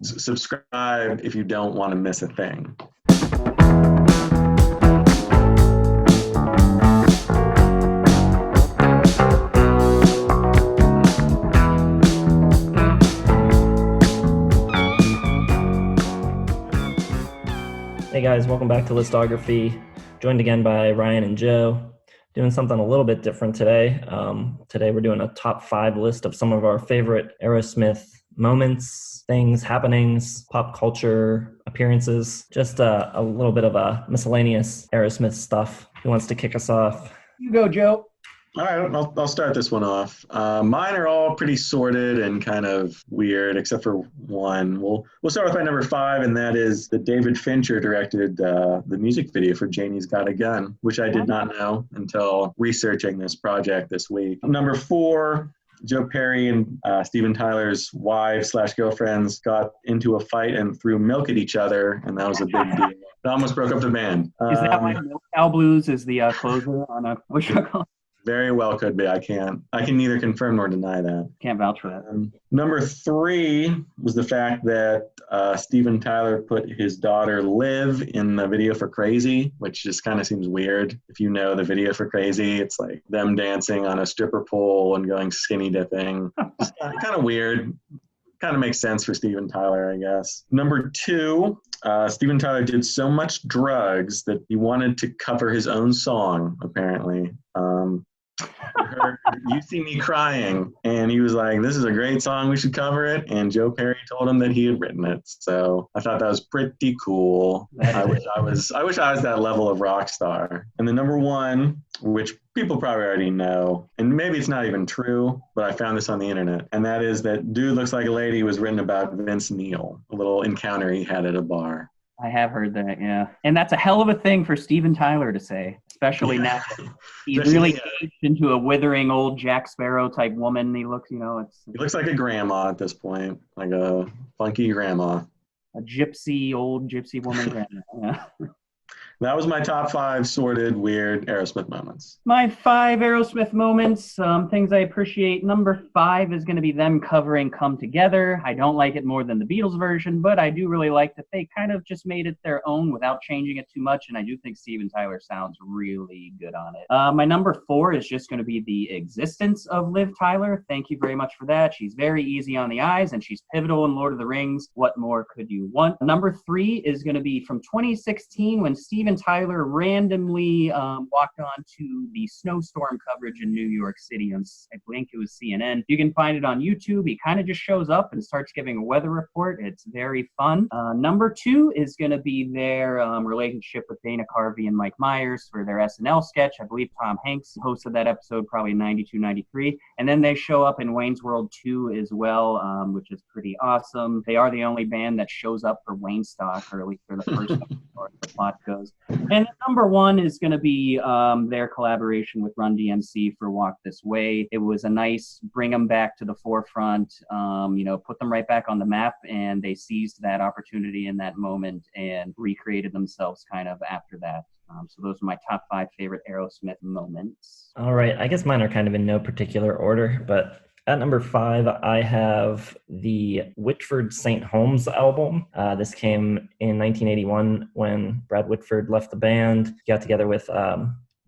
Subscribe if you don't want to miss a thing. Hey guys, welcome back to Listography. Joined again by Ryan and Joe. Doing something a little bit different today. Today we're doing a top 5 list of some of our favorite Aerosmith moments, things, happenings, pop culture appearances. Just a little bit of a miscellaneous Aerosmith stuff. Who wants to kick us off? You go, Joe. All right, I'll start this one off. Mine are all pretty sorted and kind of weird, except for one. We'll start with my number 5, and that is that David Fincher directed the music video for Janie's Got a Gun, which I did not know until researching this project this week. Number 4, Joe Perry and Steven Tyler's wives/girlfriends got into a fight and threw milk at each other, and that was a big deal. It almost broke up the band. Is that why Milk Cow Blues is the closer on a what you call? Very well could be. I can neither confirm nor deny that. Can't vouch for that. Number 3 was the fact that Steven Tyler put his daughter Liv in the video for Crazy, which just kind of seems weird. If you know the video for Crazy, it's like them dancing on a stripper pole and going skinny dipping. Just kind of weird. Kind of makes sense for Steven Tyler, I guess. Number 2, Steven Tyler did so much drugs that he wanted to cover his own song, apparently. Heard You See Me Crying, and he was like, this is a great song, we should cover it, and Joe Perry told him that he had written it. So I thought that was pretty cool. I wish I was that level of rock star. And the number 1, which people probably already know, and maybe it's not even true, but I found this on the internet, and that is that Dude Looks Like a Lady was written about Vince Neil, a little encounter he had at a bar. I have heard that, yeah. And that's a hell of a thing for Steven Tyler to say, especially now. He's really aged into a withering old Jack Sparrow type woman. He looks, he looks like a grandma at this point, like a funky grandma. A old gypsy woman grandma, yeah. That was my top 5 sorted, weird Aerosmith moments. My 5 Aerosmith moments, things I appreciate. Number 5 is going to be them covering Come Together. I don't like it more than the Beatles version, but I do really like that they kind of just made it their own without changing it too much, and I do think Steven Tyler sounds really good on it. My number 4 is just going to be the existence of Liv Tyler. Thank you very much for that. She's very easy on the eyes, and she's pivotal in Lord of the Rings. What more could you want? Number 3 is going to be from 2016 when Steven Tyler randomly walked on to the snowstorm coverage in New York City on, I think it was CNN. You can find it on YouTube. He kind of just shows up and starts giving a weather report. It's very fun. Number 2 is going to be their relationship with Dana Carvey and Mike Myers for their SNL sketch. I believe Tom Hanks hosted that episode probably in 92, 93. And then they show up in Wayne's World 2 as well, which is pretty awesome. They are the only band that shows up for Wayne Stock, or at least for the first episode, the plot goes. And number 1 is going to be their collaboration with Run DMC for Walk This Way. It was a nice bring them back to the forefront, put them right back on the map, and they seized that opportunity in that moment and recreated themselves kind of after that. So those are my top 5 favorite Aerosmith moments. All right, I guess mine are kind of in no particular order, but at number 5, I have the Whitford St Holmes album. This came in 1981 when Brad Whitford left the band. He got together with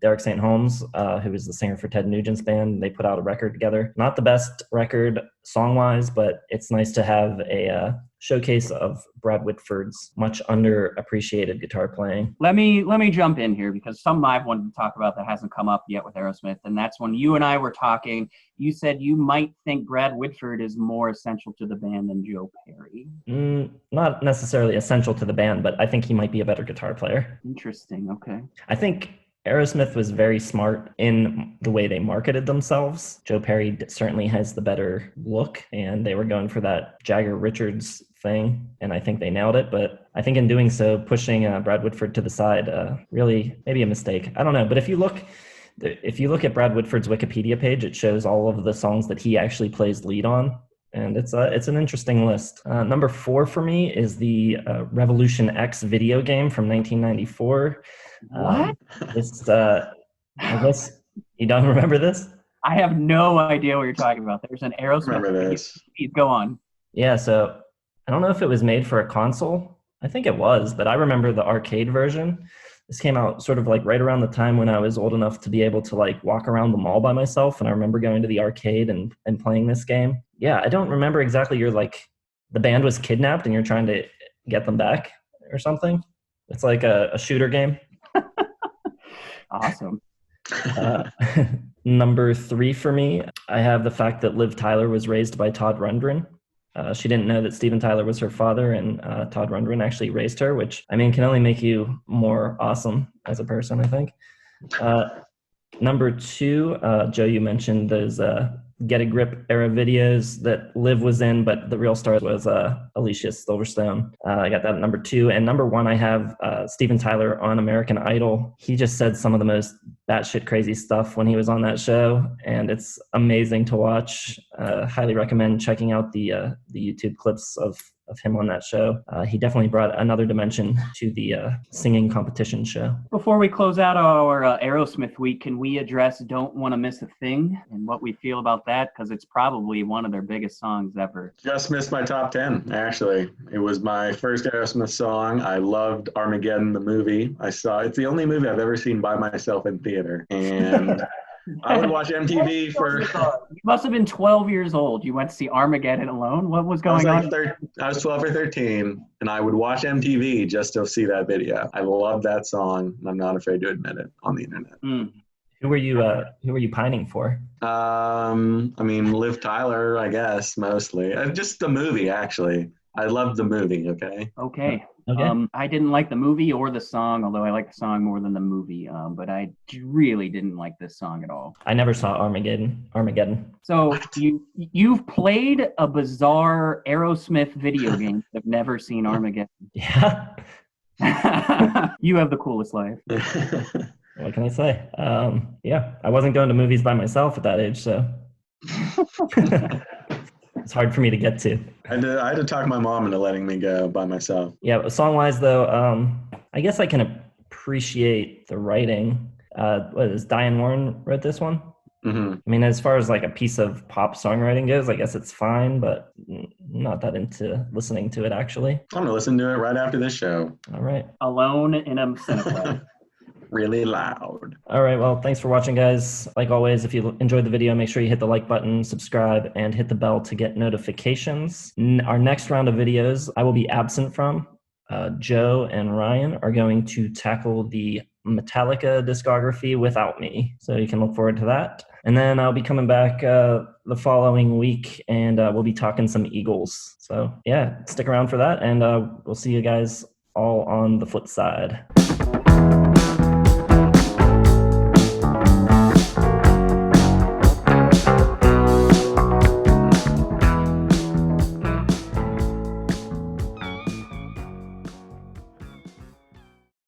Derek St. Holmes, who was the singer for Ted Nugent's band. They put out a record together. Not the best record song-wise, but it's nice to have a showcase of Brad Whitford's much underappreciated guitar playing. Let me jump in here because something I've wanted to talk about that hasn't come up yet with Aerosmith, and that's when you and I were talking. You said you might think Brad Whitford is more essential to the band than Joe Perry. Not necessarily essential to the band, but I think he might be a better guitar player. Interesting. Okay. I think Aerosmith was very smart in the way they marketed themselves. Joe Perry certainly has the better look, and they were going for that Jagger Richards thing, and I think they nailed it. But I think in doing so, pushing Brad Whitford to the side, really maybe a mistake. I don't know. But if you look at Brad Whitford's Wikipedia page, it shows all of the songs that he actually plays lead on. And it's an interesting list. Number 4 for me is the Revolution X video game from 1994. What? I guess you don't remember this? I have no idea what you're talking about. There's an Aerosmith. Remember this? Go on. Yeah, so I don't know if it was made for a console. I think it was, but I remember the arcade version. This came out sort of like right around the time when I was old enough to be able to like walk around the mall by myself. And I remember going to the arcade and playing this game. Yeah, I don't remember exactly. You're like, the band was kidnapped and you're trying to get them back or something. It's like a shooter game. Awesome. Number 3 for me, I have the fact that Liv Tyler was raised by Todd Rundgren. She didn't know that Steven Tyler was her father, and Todd Rundgren actually raised her, which, I mean, can only make you more awesome as a person, I think. Number 2, Joe, you mentioned those Get a Grip era videos that Liv was in, but the real star was Alicia Silverstone. I got that at number 2. And number 1, I have Steven Tyler on American Idol. He just said some of the most batshit crazy stuff when he was on that show, and it's amazing to watch. Highly recommend checking out the YouTube clips of him on that show. He definitely brought another dimension to the singing competition show. Before we close out our Aerosmith week, can we address Don't Want to Miss a Thing and what we feel about that? Because it's probably one of their biggest songs ever. Just missed my top 10, actually. It was my first Aerosmith song. I loved Armageddon, the movie. It's the only movie I've ever seen by myself in theater. And I would watch MTV for... You must have been 12 years old. You went to see Armageddon alone? What was going on? I was 12 or 13, and I would watch MTV just to see that video. I love that song, and I'm not afraid to admit it on the internet. Who were you pining for? I mean, Liv Tyler, I guess, mostly. Just the movie, actually. I loved the movie, okay? Okay. Okay. I didn't like the movie or the song, although I like the song more than the movie. But I really didn't like this song at all. I never saw Armageddon. So you've played a bizarre Aerosmith video game. I've never seen Armageddon. Yeah. You have the coolest life. What can I say? Yeah, I wasn't going to movies by myself at that age, so it's hard for me to get to. I had to talk my mom into letting me go by myself. Yeah, song-wise, though, I guess I can appreciate the writing. Diane Warren wrote this one? Mm-hmm. I mean, as far as like a piece of pop songwriting goes, I guess it's fine, but not that into listening to it, actually. I'm going to listen to it right after this show. All right. Alone in a Cineplex. Really loud. All right, well, thanks for watching, guys. Like always, if you enjoyed the video, make sure you hit the like button, subscribe, and hit the bell to get notifications. Our next round of videos I will be absent from. Joe and Ryan are going to tackle the Metallica discography without me, so you can look forward to that. And then I'll be coming back the following week, and we'll be talking some Eagles. So yeah, stick around for that, and we'll see you guys all on the flip side.